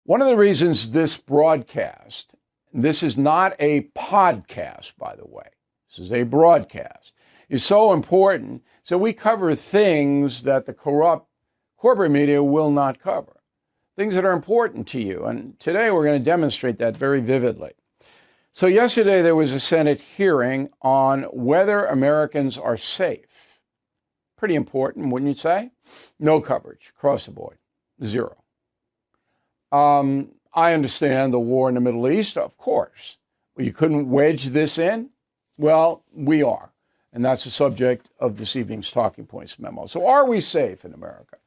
One of the reasons this broadcast, this is not a podcast, by the way, this is a broadcast, is so important. So we cover things that the corrupt corporate media will not cover, things that are important to you. And today we're going to demonstrate that very vividly. So yesterday there was a Senate hearing on whether Americans are safe. Pretty important, wouldn't you say? No coverage across the board, zero. I understand the war in the Middle East, of course. Well, you couldn't wedge this in? Well, we are. And that's the subject of this evening's Talking Points memo. So are we safe in America?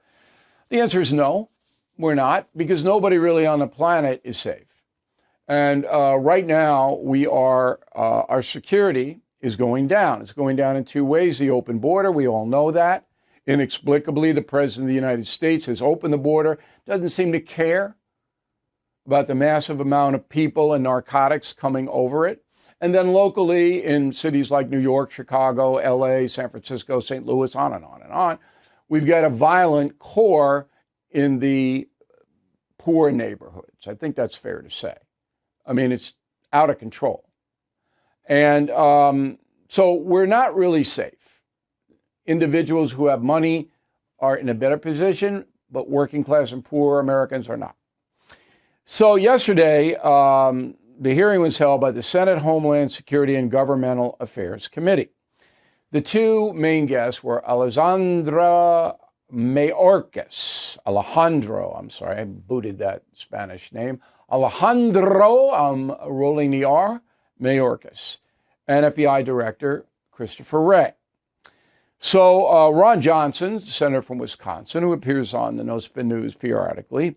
The answer is no, we're not, because nobody really on the planet is safe. And right now, our security is going down. It's going down in two ways. The open border, we all know that. Inexplicably, the President of the United States has opened the border, doesn't seem to care about the massive amount of people and narcotics coming over it. And then locally in cities like New York, Chicago, LA, San Francisco, St. Louis, on and on and on, we've got a violent core in the poor neighborhoods. I think that's fair to say. I mean, it's out of control. And so we're not really safe. Individuals who have money are in a better position, but working class and poor Americans are not. So yesterday, the hearing was held by the Senate Homeland Security and Governmental Affairs Committee. The two main guests were Alejandro, I'm sorry, I booted that Spanish name. Alejandro, I'm rolling the R, Mayorkas, and FBI Director Christopher Wray. So Ron Johnson, senator from Wisconsin, who appears on the No Spin News periodically,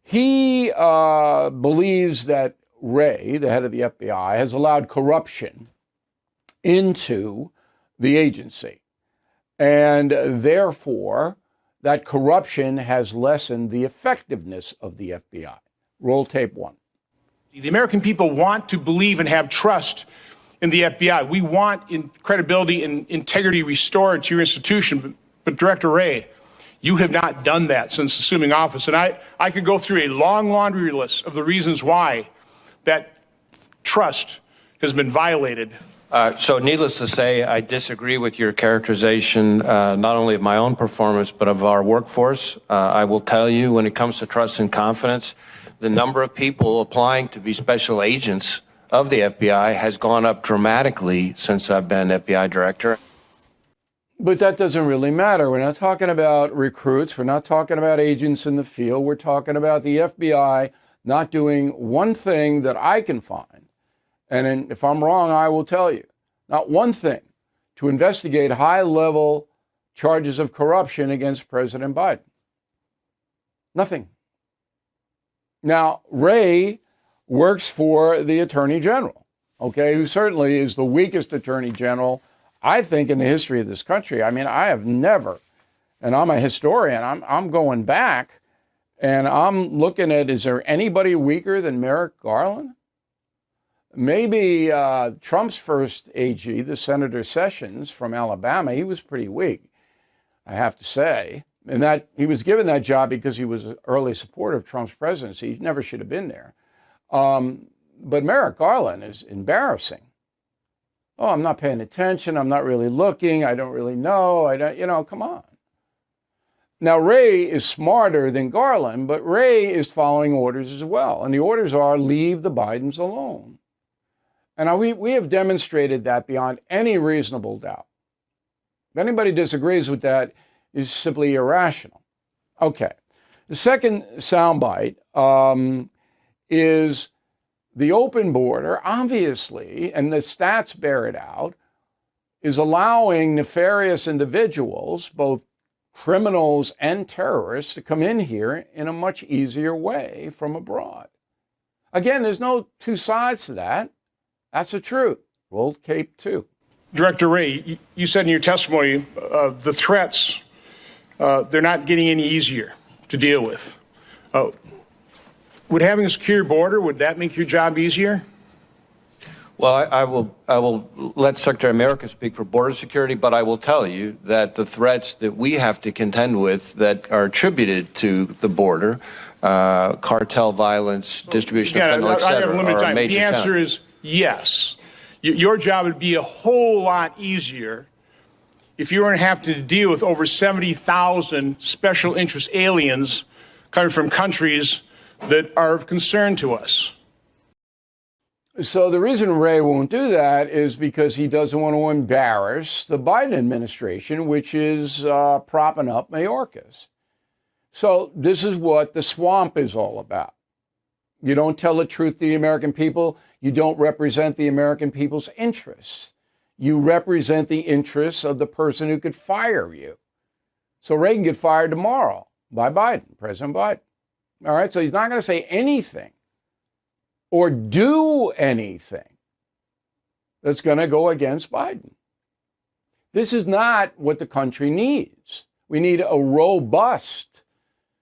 he believes that Wray, the head of the FBI, has allowed corruption into the agency. And therefore, that corruption has lessened the effectiveness of the FBI. Roll tape one. The American people want to believe and have trust in the FBI. We want credibility and integrity restored to your institution. But Director Wray, you have not done that since assuming office. And I could go through a long laundry list of the reasons why that trust has been violated. So needless to say, I disagree with your characterization, not only of my own performance, but of our workforce. I will tell you, when it comes to trust and confidence, the number of people applying to be special agents of the FBI has gone up dramatically since I've been FBI director. But that doesn't really matter. We're not talking about recruits. We're not talking about agents in the field. We're talking about the FBI not doing one thing that I can find. And if I'm wrong, I will tell you. Not one thing to investigate high-level charges of corruption against President Biden. Nothing. Now, Wray works for the Attorney General, okay, who certainly is the weakest Attorney General, I think, in the history of this country. I mean, I have never, and I'm a historian, I'm going back, and I'm looking at, is there anybody weaker than Merrick Garland? Maybe Trump's first AG, the Senator Sessions from Alabama, he was pretty weak, I have to say. And that he was given that job because he was an early supporter of Trump's presidency. He never should have been there. But Merrick Garland is embarrassing. Oh, I'm not paying attention. I'm not really looking. I don't really know. Come on. Now, Wray is smarter than Garland, but Wray is following orders as well. And the orders are leave the Bidens alone. And we have demonstrated that beyond any reasonable doubt. If anybody disagrees with that, is simply irrational. Okay. The second soundbite is the open border, obviously, and the stats bear it out, is allowing nefarious individuals, both criminals and terrorists, to come in here in a much easier way from abroad. Again, there's no two sides to that. That's the truth. Roll tape two. Director Wray, you said in your testimony the threats, they're not getting any easier to deal with. Would having a secure border, would that make your job easier? Well, I will let Secretary America speak for border security, but I will tell you that the threats that we have to contend with that are attributed to the border cartel violence, distribution of fentanyl, et I have cetera, limited are a time. major The answer tenet. is yes. Your job would be a whole lot easier if you weren't have to deal with over 70,000 special interest aliens coming from countries that are of concern to us. So the reason Ray won't do that is because he doesn't want to embarrass the Biden administration, which is propping up Mayorkas. So this is what the swamp is all about. You don't tell the truth to the American people. You don't represent the American people's interests. You represent the interests of the person who could fire you. So Ray can get fired tomorrow by Biden, President Biden. All right, so he's not going to say anything or do anything that's going to go against Biden. This is not what the country needs. We need a robust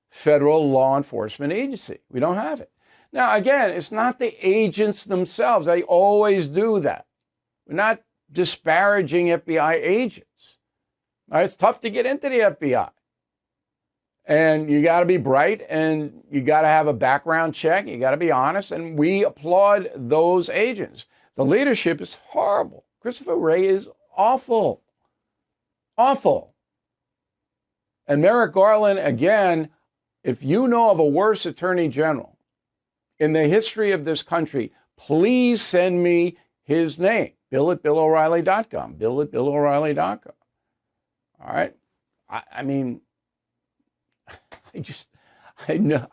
federal law enforcement agency. We don't have it. Now, again, it's not the agents themselves. They always do that. We're not disparaging FBI agents. All right, it's tough to get into the FBI. And you got to be bright, and you got to have a background check. You got to be honest, and we applaud those agents. The leadership is horrible. Christopher Wray is awful. Awful. And Merrick Garland, again, if you know of a worse attorney general in the history of this country, please send me his name. Bill@BillO'Reilly.com. Bill@BillO'Reilly.com. All right? I mean,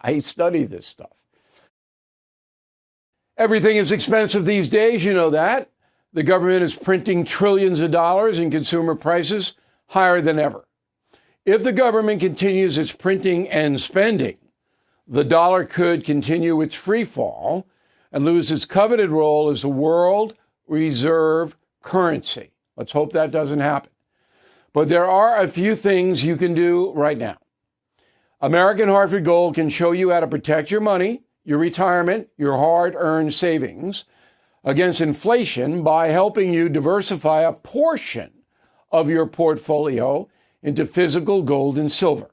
I study this stuff. Everything is expensive these days, you know that. The government is printing trillions of dollars and consumer prices higher than ever. If the government continues its printing and spending, the dollar could continue its free fall and lose its coveted role as the world reserve currency. Let's hope that doesn't happen. But there are a few things you can do right now. American Hartford Gold can show you how to protect your money, your retirement, your hard-earned savings against inflation by helping you diversify a portion of your portfolio into physical gold and silver.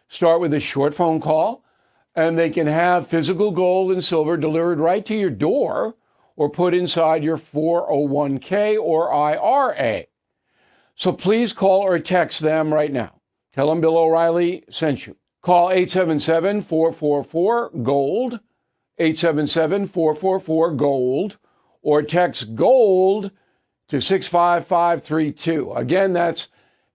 Start with a short phone call, and they can have physical gold and silver delivered right to your door or put inside your 401k or IRA. So please call or text them right now. Tell them Bill O'Reilly sent you. Call 877-444-GOLD, 877-444-GOLD, or text GOLD to 65532. Again, that's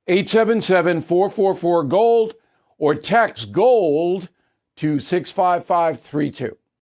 877-444-GOLD, or text GOLD to 65532.